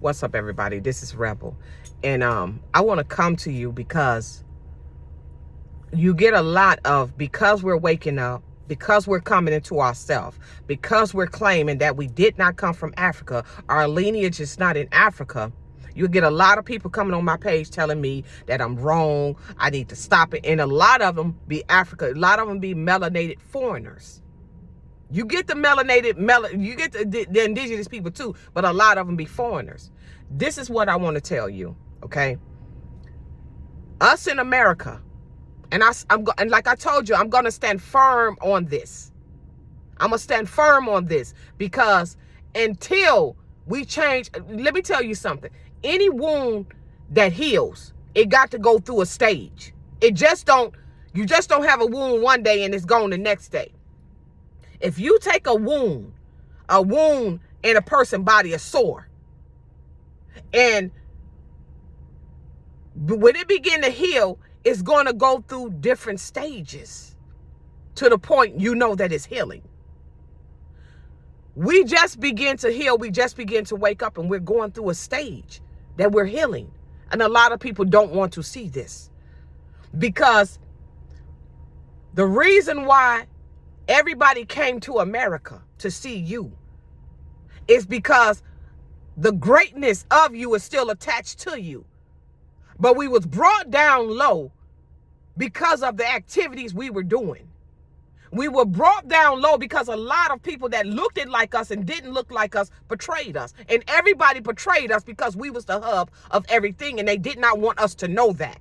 What's up, everybody? This is Rebel. And I want to come to you because you get a lot of, because we're waking up, because we're coming into ourselves, because we're claiming that we did not come from Africa, our lineage is not in Africa. You get a lot of people coming on my page telling me that I'm wrong, I need to stop it. And a lot of them be Africa, a lot of them be melanated foreigners. You get the you get the indigenous people too, but a lot of them be foreigners. This is what I want to tell you, okay? Us in America, and like I told you, I'm going to stand firm on this. I'm going to stand firm on this because until we change, let me tell you something. Any wound that heals, it got to go through a stage. You just don't have a wound one day and it's gone the next day. If you take a wound in a person's body, a sore, and when it begin to heal, it's going to go through different stages to the point you know that it's healing. We just begin to heal. We just begin to wake up, and we're going through a stage that we're healing. And a lot of people don't want to see this because the reason why everybody came to America to see you is because the greatness of you is still attached to you. But we was brought down low because of the activities we were doing. We were brought down low because a lot of people that looked like us and didn't look like us betrayed us. And everybody betrayed us because we was the hub of everything, and they did not want us to know that.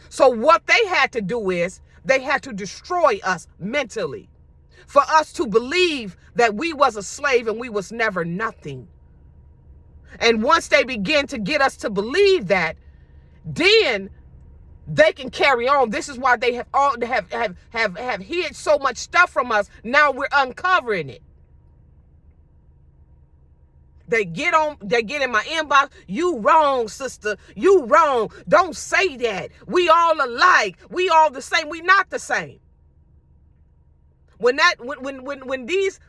So what they had to do is they had to destroy us mentally for us to believe that we was a slave and we was never nothing. And once they begin to get us to believe that, then they can carry on. This is why they have hid so much stuff from us. Now we're uncovering it. They get in my inbox. You wrong, sister. You wrong. Don't say that. We all alike. We all the same. We not the same. When these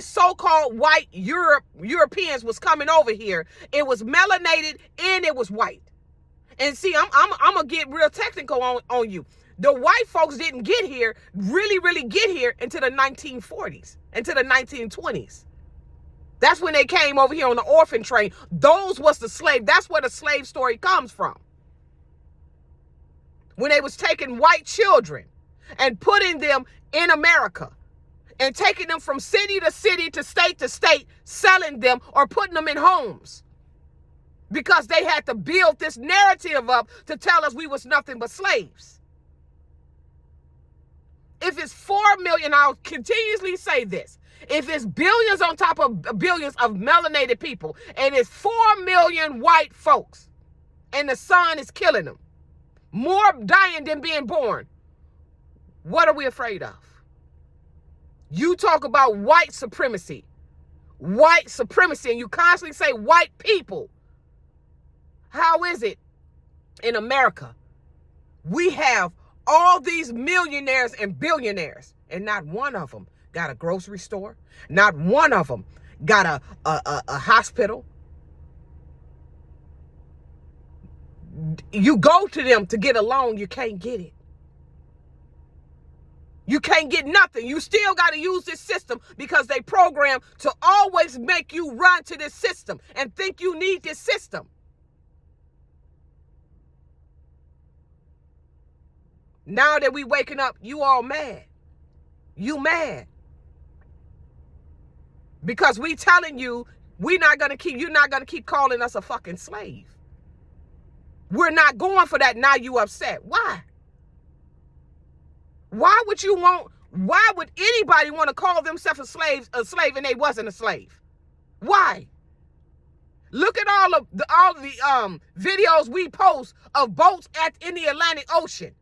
so-called white Europeans was coming over here, it was melanated and it was white. And see, I'm gonna get real technical on you. The white folks didn't get here, really get here until the 1940s, until the 1920s. That's when they came over here on the orphan train. Those was the slave. That's where the slave story comes from. When they was taking white children and putting them in America and taking them from city to city to state, selling them or putting them in homes because they had to build this narrative up to tell us we was nothing but slaves. If it's 4 million, I'll continuously say this. If it's billions on top of billions of melanated people, and it's 4 million white folks, and the sun is killing them, more dying than being born, what are we afraid of? You talk about white supremacy, and you constantly say white people. How is it in America we have all these millionaires and billionaires, and not one of them got a grocery store, not one of them got a hospital? You go to them to get a loan, you can't get it. You can't get nothing. You still got to use this system because they program to always make you run to this system and think you need this system. Now that we waking up, you all mad. You mad. Because we telling you you're not going to keep calling us a fucking slave. We're not going for that. Now you upset. Why? Why would anybody want to call themselves a slave and they wasn't a slave? Why? Look at all the videos we post of boats in the Atlantic Ocean.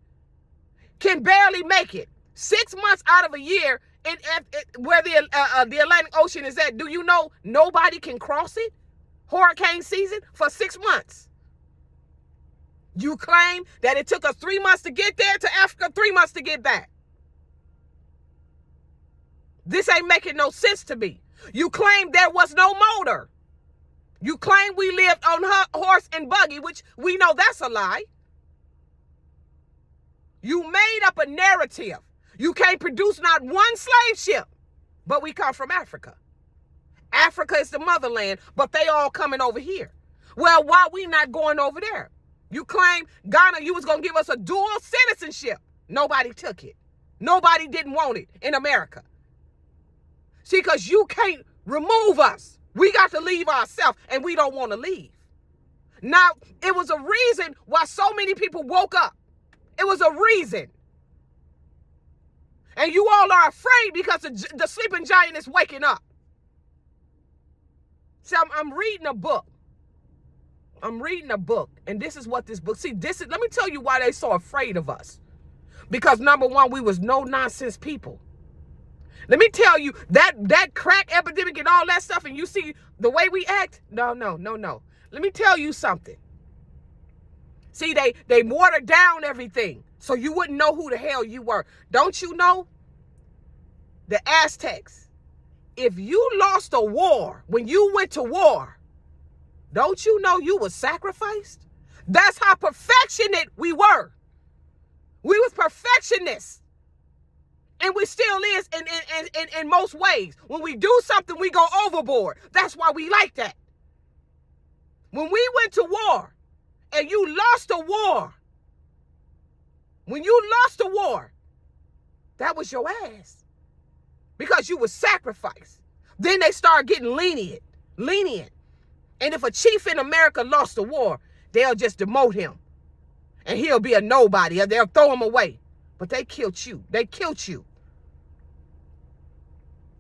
Can barely make it. 6 months out of a year where the Atlantic Ocean is at. Do you know nobody can cross it? Hurricane season for 6 months. You claim that it took us 3 months to get there to Africa, 3 months to get back. This ain't making no sense to me. You claim there was no motor. You claim we lived on horse and buggy, which we know that's a lie. You made up a narrative. You can't produce not one slave ship, but we come from Africa. Africa is the motherland, but they all coming over here. Well, why we not going over there? You claim, Ghana, you was going to give us a dual citizenship. Nobody took it. Nobody didn't want it in America. See, because you can't remove us. We got to leave ourselves, and we don't want to leave. Now, it was a reason why so many people woke up. It was a reason. And you all are afraid because the sleeping giant is waking up. See, I'm reading a book. And this is what this book, let me tell you why they're so afraid of us. Because number one, we was no nonsense people. Let me tell you, that crack epidemic and all that stuff, and you see the way we act, no. Let me tell you something. See, they watered down everything so you wouldn't know who the hell you were. Don't you know? The Aztecs, if you lost a war, when you went to war, don't you know you were sacrificed? That's how perfectionist we were. We was perfectionists. And we still is in most ways. When we do something, we go overboard. That's why we like that. When we went to war and you lost a war, that was your ass. Because you were sacrificed. Then they start getting lenient. And if a chief in America lost a war, they'll just demote him. And he'll be a nobody. Or they'll throw him away. But they killed you.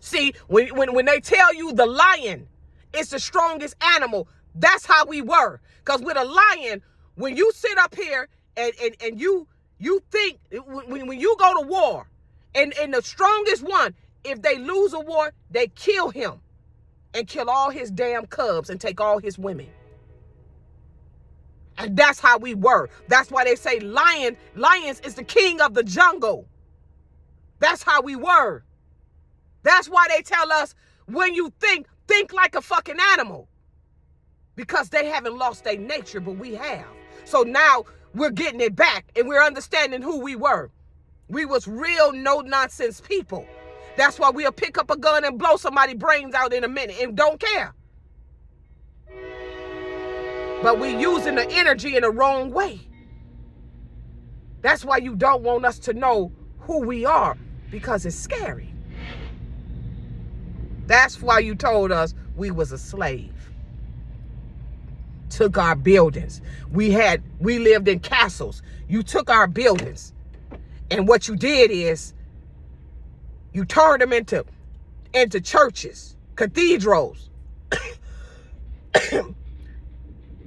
See, when they tell you the lion is the strongest animal, that's how we were. Because with a lion, when you sit up here and you think, when you go to war, and the strongest one, if they lose a war, they kill him and kill all his damn cubs and take all his women. And that's how we were. That's why they say lions is the king of the jungle. That's how we were. That's why they tell us, when you think like a fucking animal. Because they haven't lost their nature, but we have. So now we're getting it back and we're understanding who we were. We was real no-nonsense people. That's why we'll pick up a gun and blow somebody's brains out in a minute and don't care. But we're using the energy in the wrong way. That's why you don't want us to know who we are, because it's scary. That's why you told us we was a slave. Took our buildings. We lived in castles. You took our buildings. And what you did is you turned them into churches, cathedrals.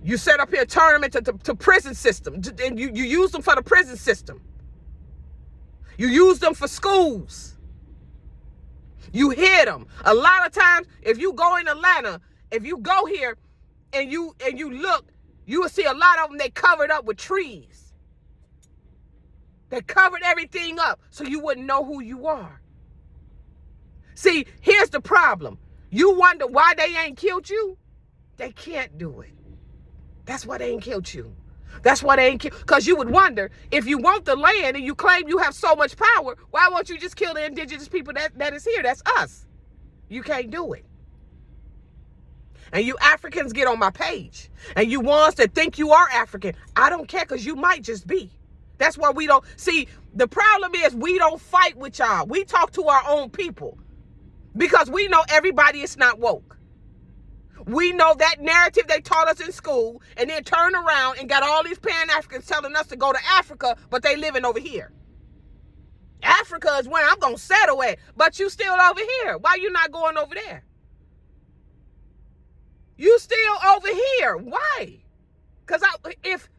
You set up here, turn them into prison system. And you use them for the prison system. You use them for schools. You hid them. A lot of times, if you go in Atlanta, if you go here and you look, you will see a lot of them, they covered up with trees. They covered everything up so you wouldn't know who you are. See, here's the problem. You wonder why they ain't killed you? They can't do it. That's why they ain't killed you. That's why they ain't killed. Because you would wonder, if you want the land and you claim you have so much power, why won't you just kill the indigenous people that is here? That's us. You can't do it. And you Africans get on my page. And you ones that think you are African, I don't care, because you might just be. That's why we don't. See, the problem is we don't fight with y'all. We talk to our own people. Because we know everybody is not woke. We know that narrative they taught us in school, and then turned around and got all these Pan-Africans telling us to go to Africa, but they living over here. Africa is where I'm going to settle at, but you still over here. Why you not going over there? You still over here. Why? Because if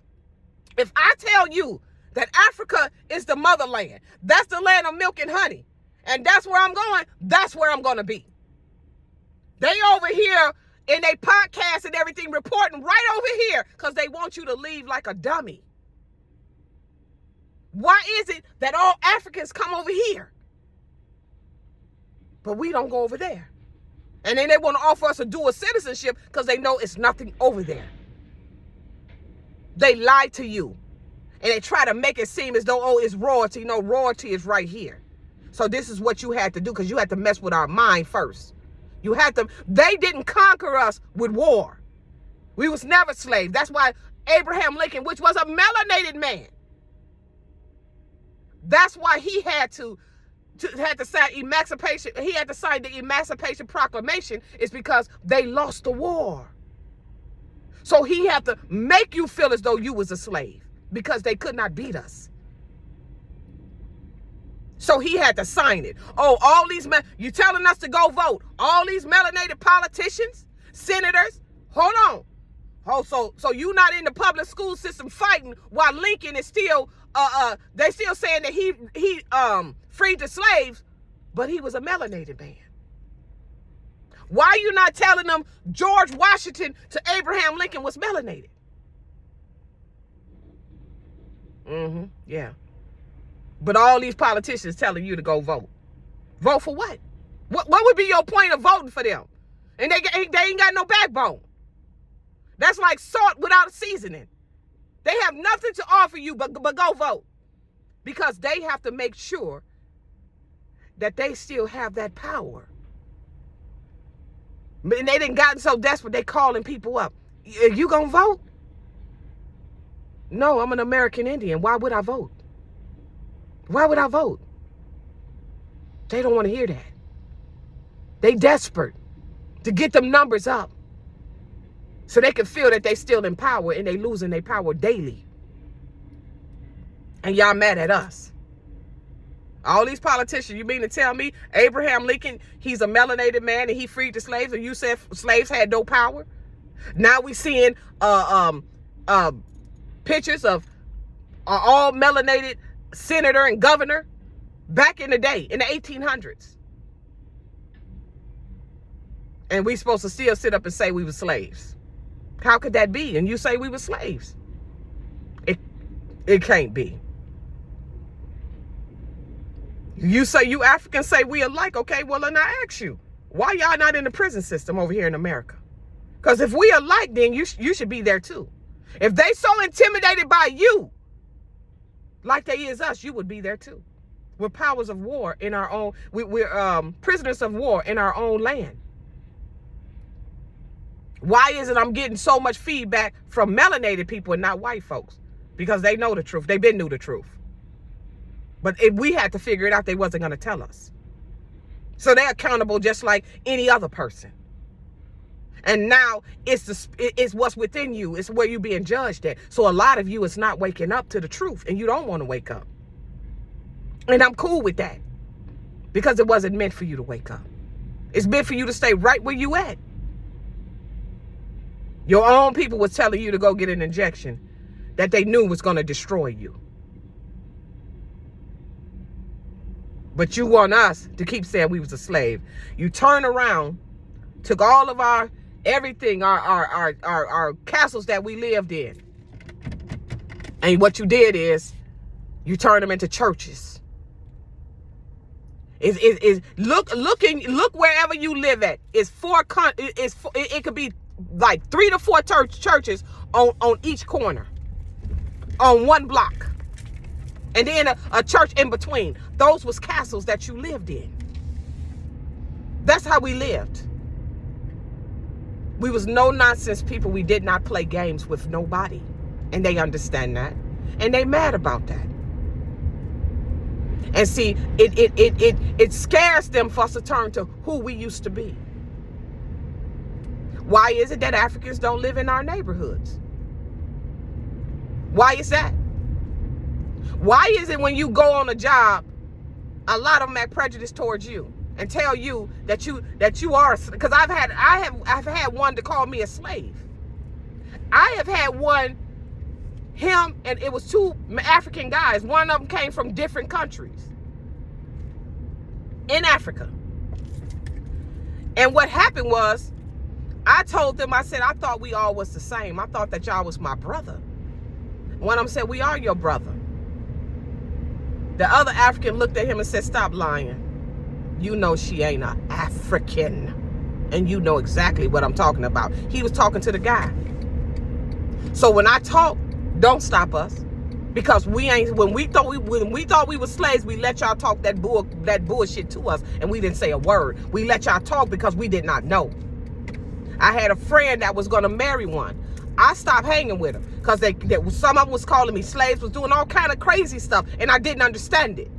I tell you that Africa is the motherland, that's the land of milk and honey, and that's where I'm going, that's where I'm going to be. They over here in they podcast and everything reporting right over here because they want you to leave like a dummy. Why is it that all Africans come over here, but we don't go over there? And then they want to offer us a dual citizenship because they know it's nothing over there. They lie to you. And they try to make it seem as though, oh, it's royalty. No, royalty is right here. So this is what you had to do, because you had to mess with our mind first. You had to. They didn't conquer us with war. We was never slaves. That's why Abraham Lincoln, which was a melanated man, that's why he had to sign emancipation. He had to sign the Emancipation Proclamation, is because they lost the war. So he had to make you feel as though you was a slave, because they could not beat us. So he had to sign it. Oh, all these you telling us to go vote. All these melanated politicians, senators, hold on. Oh, so you not in the public school system fighting, while Lincoln is still they still saying that he freed the slaves, but he was a melanated man. Why are you not telling them George Washington to Abraham Lincoln was melanated? Yeah. But all these politicians telling you to go vote. Vote for what? What would be your point of voting for them? And they ain't got no backbone. That's like salt without seasoning. They have nothing to offer you but go vote. Because they have to make sure that they still have that power. And they done gotten so desperate, they calling people up. You gonna vote? No, I'm an American Indian. Why would I vote? Why would I vote? They don't want to hear that. They desperate to get them numbers up so they can feel that they still in power, and they losing their power daily. And y'all mad at us. All these politicians, you mean to tell me Abraham Lincoln, he's a melanated man and he freed the slaves, and you said slaves had no power? Now we seeing pictures of all melanated senator and governor back in the day, in the 1800s. And we supposed to still sit up and say we were slaves. How could that be? And you say we were slaves. It can't be. You say you Africans say we alike. Okay, well, then I ask you, why y'all not in the prison system over here in America? Because if we alike, then you should be there too. If they so intimidated by you, like they is us, you would be there too. We're powers of war in our own, we're prisoners of war in our own land. Why is it I'm getting so much feedback from melanated people and not white folks? Because they know the truth. They've been knew the truth. But if we had to figure it out, they wasn't going to tell us. So they're accountable just like any other person. And now it's what's within you. It's where you're being judged at. So a lot of you is not waking up to the truth, and you don't want to wake up. And I'm cool with that, because it wasn't meant for you to wake up. It's meant for you to stay right where you at. Your own people was telling you to go get an injection that they knew was going to destroy you. But you want us to keep saying we was a slave. You turn around, took all of our everything, our castles that we lived in. And what you did is you turned them into churches. Look wherever you live at. It could be like 3 to 4 churches on each corner, on one block, and then a church in between. Those was castles that you lived in. That's how we lived. We was no nonsense people. We did not play games with nobody, and they understand that, and they mad about that. And see, it scares them for us to turn to who we used to be. Why is it that Africans don't live in our neighborhoods? Why is that? Why is it when you go on a job, a lot of them have prejudice towards you and tell you that you are? Because I have had one to call me a slave. I have had one, him, and it was 2 African guys. One of them came from different countries in Africa. And what happened was, I told them, I said, I thought we all was the same. I thought that y'all was my brother. One of them said, we are your brother. The other African looked at him and said, stop lying. You know she ain't an African. And you know exactly what I'm talking about. He was talking to the guy. So when I talk, don't stop us. Because we ain't, when we thought we were slaves, we let y'all talk that bullshit to us, and we didn't say a word. We let y'all talk because we did not know. I had a friend that was gonna marry one. I stopped hanging with them because some of them was calling me slaves, was doing all kind of crazy stuff, and I didn't understand it.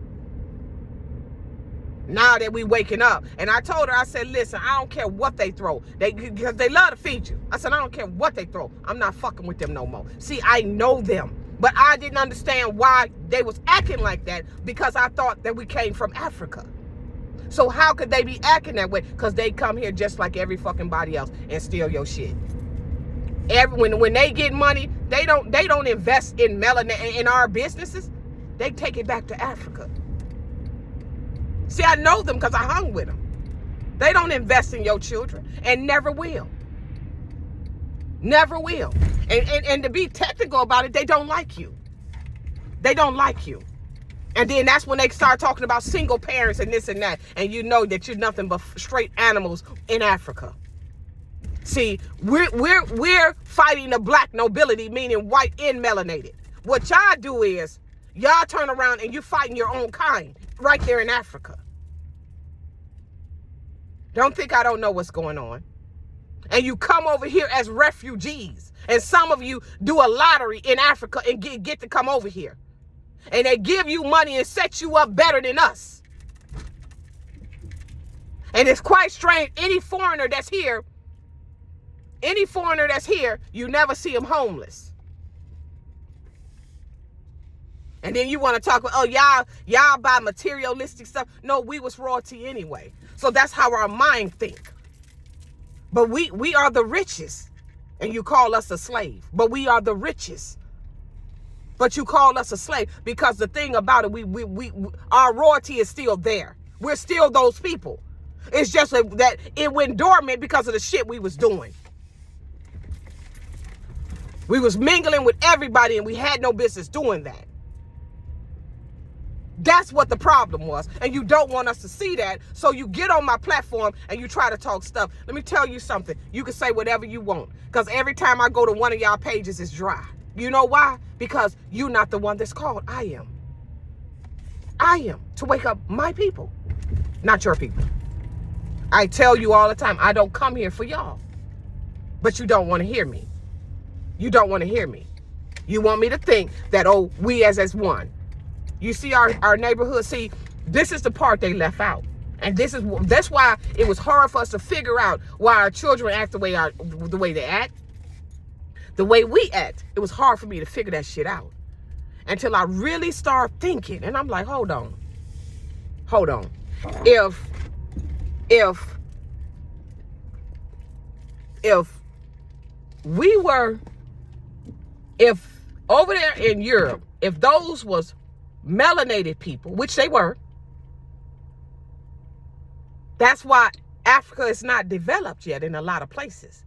Now that we waking up, and I told her, I said, listen, I don't care what they throw, because they love to feed you. I said, I don't care what they throw. I'm not fucking with them no more. See, I know them, but I didn't understand why they was acting like that, because I thought that we came from Africa. So how could they be acting that way? Because they come here just like every fucking body else and steal your shit. When they get money, they don't invest in melanin in our businesses. They take it back to Africa. See, I know them because I hung with them. They don't invest in your children and never will. Never will. And to be technical about it, they don't like you. They don't like you. And then that's when they start talking about single parents and this and that. And you know that you're nothing but straight animals in Africa. See, we're fighting the black nobility, meaning white and melanated. What y'all do is, y'all turn around and you're fighting your own kind right there in Africa. Don't think I don't know what's going on. And you come over here as refugees. And some of you do a lottery in Africa and get to come over here. And they give you money and set you up better than us. And it's quite strange. Any foreigner that's here, you never see them homeless. And then you want to talk about, oh, y'all buy materialistic stuff. No, we was royalty anyway. So that's how our mind think. But we are the richest. And you call us a slave. But we are the richest. But you call us a slave because the thing about it, our royalty is still there. We're still those people. It's just that it went dormant because of the shit we was doing. We was mingling with everybody and we had no business doing that. That's what the problem was. And you don't want us to see that. So you get on my platform and you try to talk stuff. Let me tell you something. You can say whatever you want. Because every time I go to one of y'all pages, it's dry. You know why? Because you're not the one that's called. I am. I am to wake up my people, not your people. I tell you all the time, I don't come here for y'all. But you don't want to hear me. You don't want to hear me. You want me to think that, oh, we as one. You see our neighborhood. See, this is the part they left out. And that's why it was hard for us to figure out why our children act the way they act. The way we act. It was hard for me to figure that shit out. Until I really start thinking. And I'm like, hold on. If over there in Europe, if those was melanated people, which they were, that's why Africa is not developed yet in a lot of places,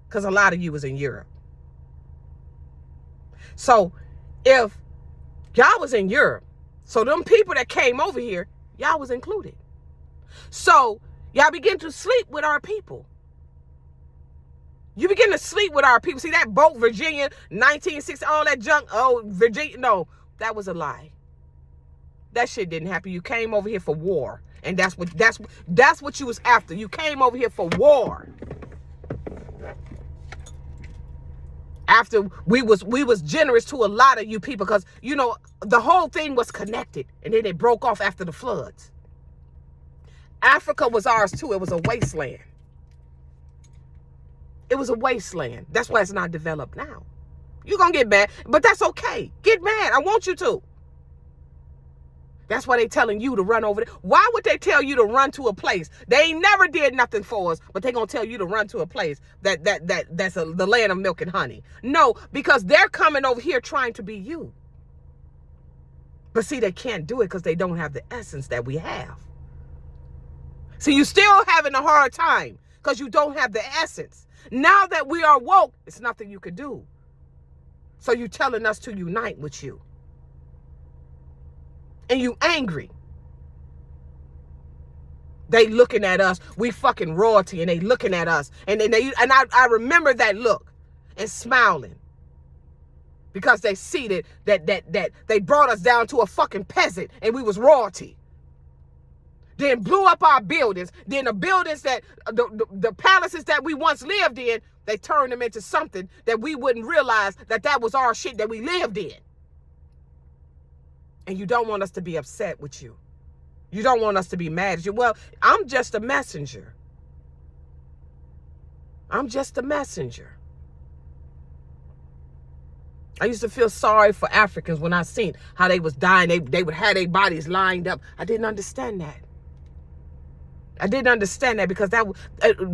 because a lot of you was in Europe. So if y'all was in Europe, so them people that came over here, y'all was included. So y'all begin to sleep with our people. You begin to sleep with our people. See that boat, Virginia, 1960, all that junk. Oh, Virginia, no, that was a lie. That shit didn't happen. You came over here for war. And that's what you was after. You came over here for war. After we was generous to a lot of you people, because you know the whole thing was connected, and then it broke off after the floods. Africa was ours too. It was a wasteland. It was a wasteland. That's why it's not developed now. You're gonna get mad, but that's okay. Get mad. I want you to. That's why they telling you to run over there. Why would they tell you to run to a place? They ain't never did nothing for us, but they gonna tell you to run to a place that's the land of milk and honey. No, because they're coming over here trying to be you. But see, they can't do it because they don't have the essence that we have. See, you still having a hard time because you don't have the essence. Now that we are woke, it's nothing you could do. So you telling us to unite with you. And you angry. They looking at us. We fucking royalty, and they looking at us. And I remember that look and smiling. Because they see that they brought us down to a fucking peasant and we was royalty. Then blew up our buildings. Then the buildings that, the palaces that we once lived in, they turned them into something that we wouldn't realize that was our shit that we lived in. And you don't want us to be upset with you. You don't want us to be mad at you. Well, I'm just a messenger. I'm just a messenger. I used to feel sorry for Africans when I seen how they was dying. They would have their bodies lined up. I didn't understand that. I didn't understand that because that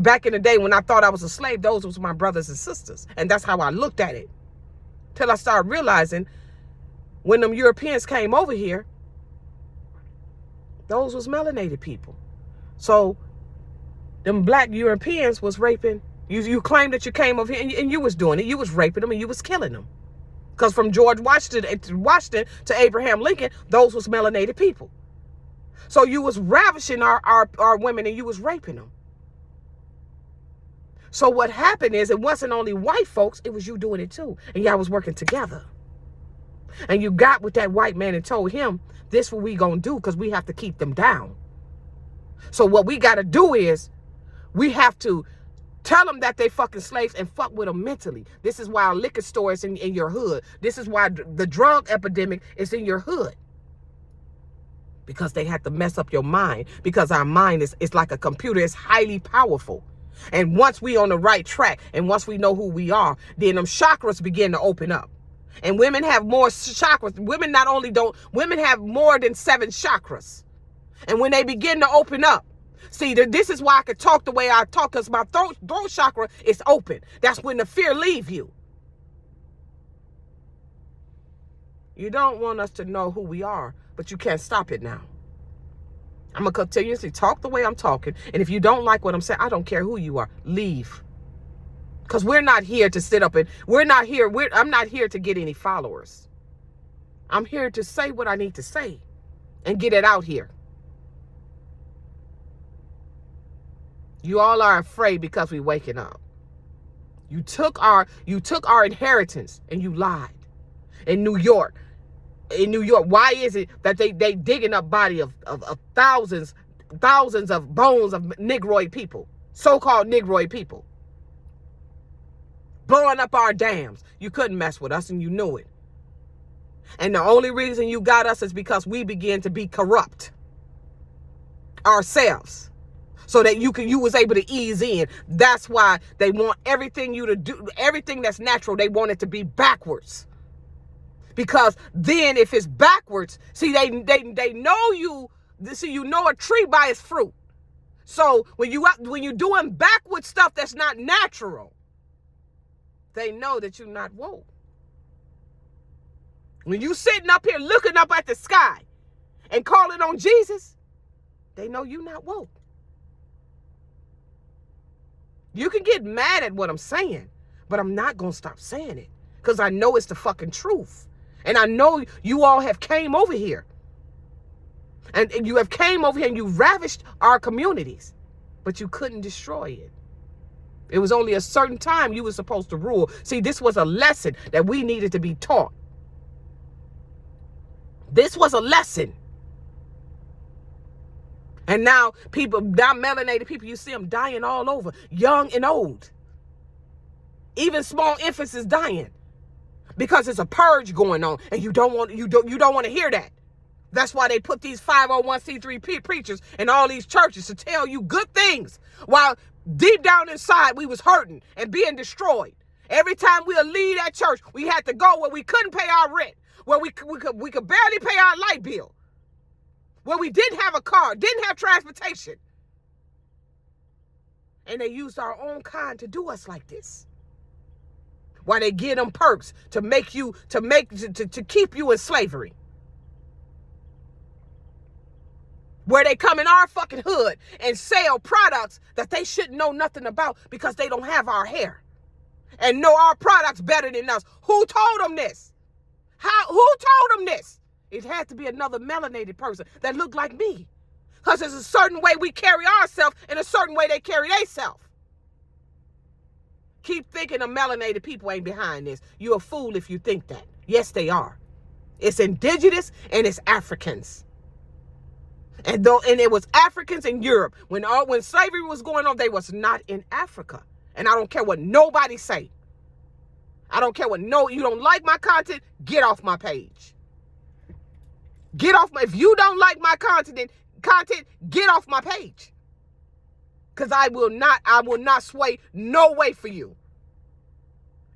back in the day when I thought I was a slave, those was my brothers and sisters. And that's how I looked at it. Till I started realizing when them Europeans came over here, those was melanated people. So them black Europeans was raping. You claimed that you came over here and you was doing it. You was raping them and you was killing them. Because from George Washington to Abraham Lincoln, those was melanated people. So you was ravishing our women and you was raping them. So what happened is it wasn't only white folks, it was you doing it too. And y'all was working together. And you got with that white man and told him, this what we gonna do because we have to keep them down. So what we got to do is we have to tell them that they fucking slaves and fuck with them mentally. This is why a liquor store is in your hood. This is why the drug epidemic is in your hood. Because they have to mess up your mind. Because our mind is like a computer. It's highly powerful. And once we on the right track and once we know who we are, then them chakras begin to open up. And women have more chakras. Women have more than 7 chakras. And when they begin to open up, see, this is why I could talk the way I talk, because my throat chakra is open. That's when the fear leaves you. You don't want us to know who we are, but you can't stop it now. I'm going to continuously talk the way I'm talking. And if you don't like what I'm saying, I don't care who you are. Leave. Because we're not here to sit up and I'm not here to get any followers. I'm here to say what I need to say and get it out here. You all are afraid because we're waking up. You took our inheritance and you lied. In New York, why is it that they digging up body of thousands of bones of Negroid people, so-called Negroid people, blowing up our dams? You couldn't mess with us and you knew it. And the only reason you got us is because we began to be corrupt ourselves. So that you was able to ease in. That's why they want everything you to do, everything that's natural, they want it to be backwards. Because then if it's backwards, see, they know you. See, you know a tree by its fruit. So when you're doing backward stuff that's not natural, they know that you're not woke. When you sitting up here looking up at the sky and calling on Jesus, they know you're not woke. You can get mad at what I'm saying, but I'm not going to stop saying it because I know it's the fucking truth. And I know you all have came over here. And you have came over here and you ravished our communities, but you couldn't destroy it. It was only a certain time you were supposed to rule. See, this was a lesson that we needed to be taught. This was a lesson. And now melanated people, you see them dying all over, young and old. Even small infants is dying because it's a purge going on, and you don't want to hear that. That's why they put these 501c3 preachers in all these churches to tell you good things, while deep down inside we was hurting and being destroyed. Every time we'll leave that church, we had to go where we couldn't pay our rent, where we could barely pay our light bill, where we didn't have a car, didn't have transportation. And they used our own kind to do us like this. Why they give them perks to keep you in slavery. Where they come in our fucking hood and sell products that they shouldn't know nothing about because they don't have our hair and know our products better than us. Who told them this? Who told them this? It had to be another melanated person that looked like me. Because there's a certain way we carry ourselves and a certain way they carry themselves. Keep thinking the melanated people ain't behind this. You're a fool if you think that. Yes, they are. It's indigenous and it's Africans. And it was Africans in Europe. When slavery was going on, they was not in Africa. And I don't care what nobody say. I don't care what you don't like my content, get off my page. Get off if you don't like my content, get off my page. Because I will not sway no way for you.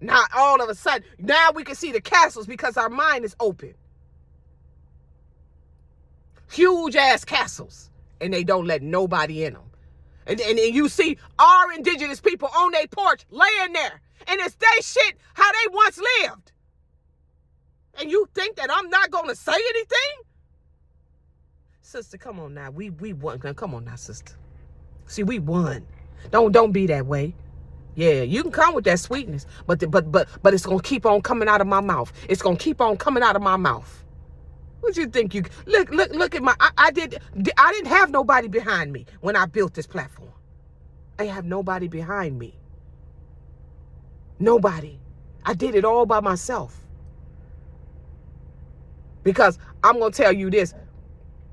Now all of a sudden, now we can see the castles because our mind is open. Huge ass castles. And they don't let nobody in them. And you see our indigenous people on their porch laying there. And it's they shit how they once lived. And you think that I'm not going to say anything? Sister, come on now. We won. Come on now, sister. See, we won. Don't be that way. Yeah, you can come with that sweetness, but it's going to keep on coming out of my mouth. It's going to keep on coming out of my mouth. What you think you look at my I didn't have nobody behind me when I built this platform. I have nobody behind me. Nobody. I did it all by myself. Because I'm going to tell you this.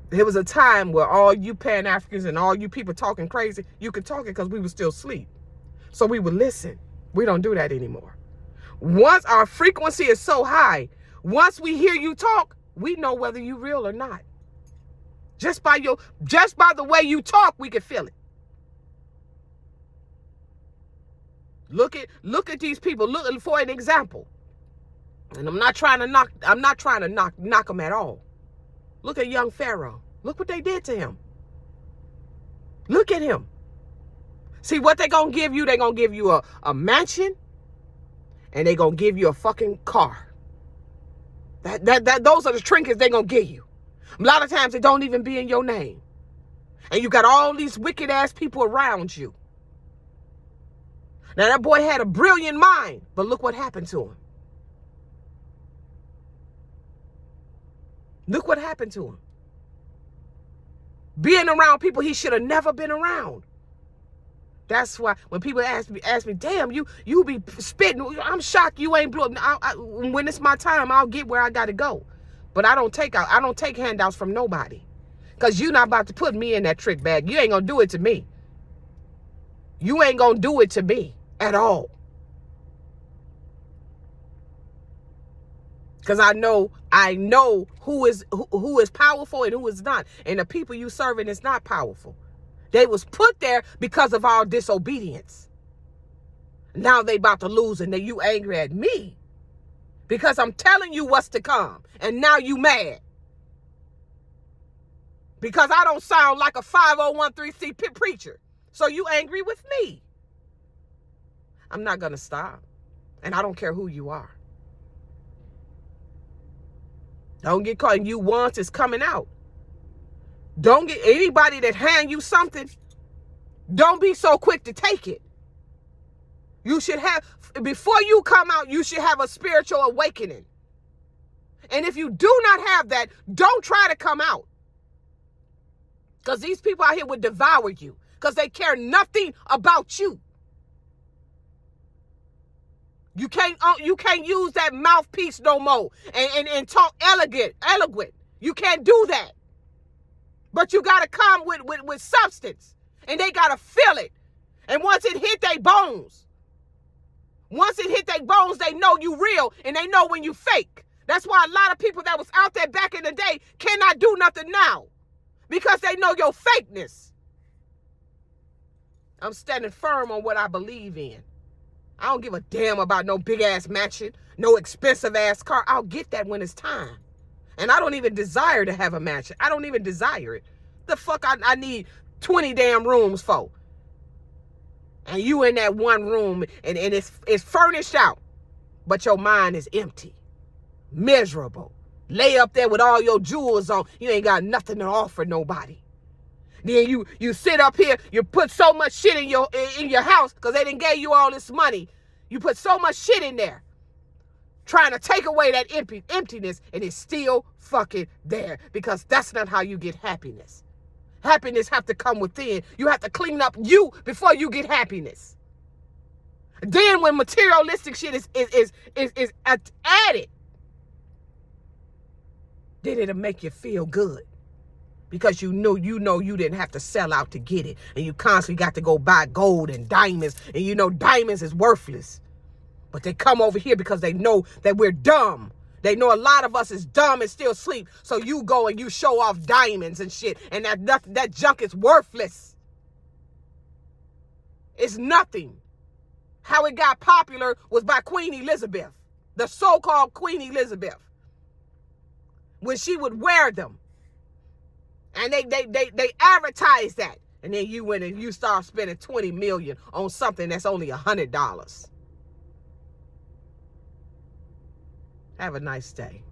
There was a time where all you Pan-Africans and all you people talking crazy, you could talk it because we were still asleep. So we would listen. We don't do that anymore. Once our frequency is so high, once we hear you talk, we know whether you're real or not. Just by the way you talk, we can feel it. Look at these people. Look for an example. And I'm not trying to knock them at all. Look at young Pharaoh. Look what they did to him. Look at him. See what they're going to give you? They're going to give you a mansion and they're going to give you a fucking car. Those are the trinkets they're going to give you. A lot of times it don't even be in your name. And you got all these wicked ass people around you. Now that boy had a brilliant mind, but look what happened to him. Look what happened to him. Being around people he should have never been around. That's why when people ask me, damn, you be spitting. I'm shocked you ain't blew up. When it's my time, I'll get where I got to go. But I don't take handouts from nobody. Because you're not about to put me in that trick bag. You ain't going to do it to me. You ain't going to do it to me at all. Because I know who is powerful and who is not. And the people you serving is not powerful. They was put there because of our disobedience. Now they about to lose and you angry at me. Because I'm telling you what's to come. And now you mad. Because I don't sound like a 5013C preacher. So you angry with me. I'm not going to stop. And I don't care who you are. Don't get caught. You want is coming out. Don't get anybody that hand you something. Don't be so quick to take it. You should have, before you come out, you should have a spiritual awakening. And if you do not have that, don't try to come out. Because these people out here would devour you. Because they care nothing about you. You can't use that mouthpiece no more and talk elegant. You can't do that. But you got to come with substance. And they got to feel it. And once it hit their bones, they know you real and they know when you fake. That's why a lot of people that was out there back in the day cannot do nothing now. Because they know your fakeness. I'm standing firm on what I believe in. I don't give a damn about no big ass mansion, no expensive ass car. I'll get that when it's time. And I don't even desire to have a mansion. I don't even desire it. The fuck I need 20 damn rooms for. And you in that one room and it's furnished out. But your mind is empty. Miserable. Lay up there with all your jewels on. You ain't got nothing to offer nobody. Then you sit up here, you put so much shit in your house because they didn't gave you all this money. You put so much shit in there. Trying to take away that emptiness, and it's still fucking there because that's not how you get happiness. Happiness have to come within. You have to clean up you before you get happiness. Then when materialistic shit is added, then it'll make you feel good. Because you know you didn't have to sell out to get it. And you constantly got to go buy gold and diamonds. And you know diamonds is worthless. But they come over here because they know that we're dumb. They know a lot of us is dumb and still sleep. So you go and you show off diamonds and shit. And that junk is worthless. It's nothing. How it got popular was by Queen Elizabeth. The so-called Queen Elizabeth. When she would wear them. And they advertise that. And then you went and you start spending $20 million on something that's only $100. Have a nice day.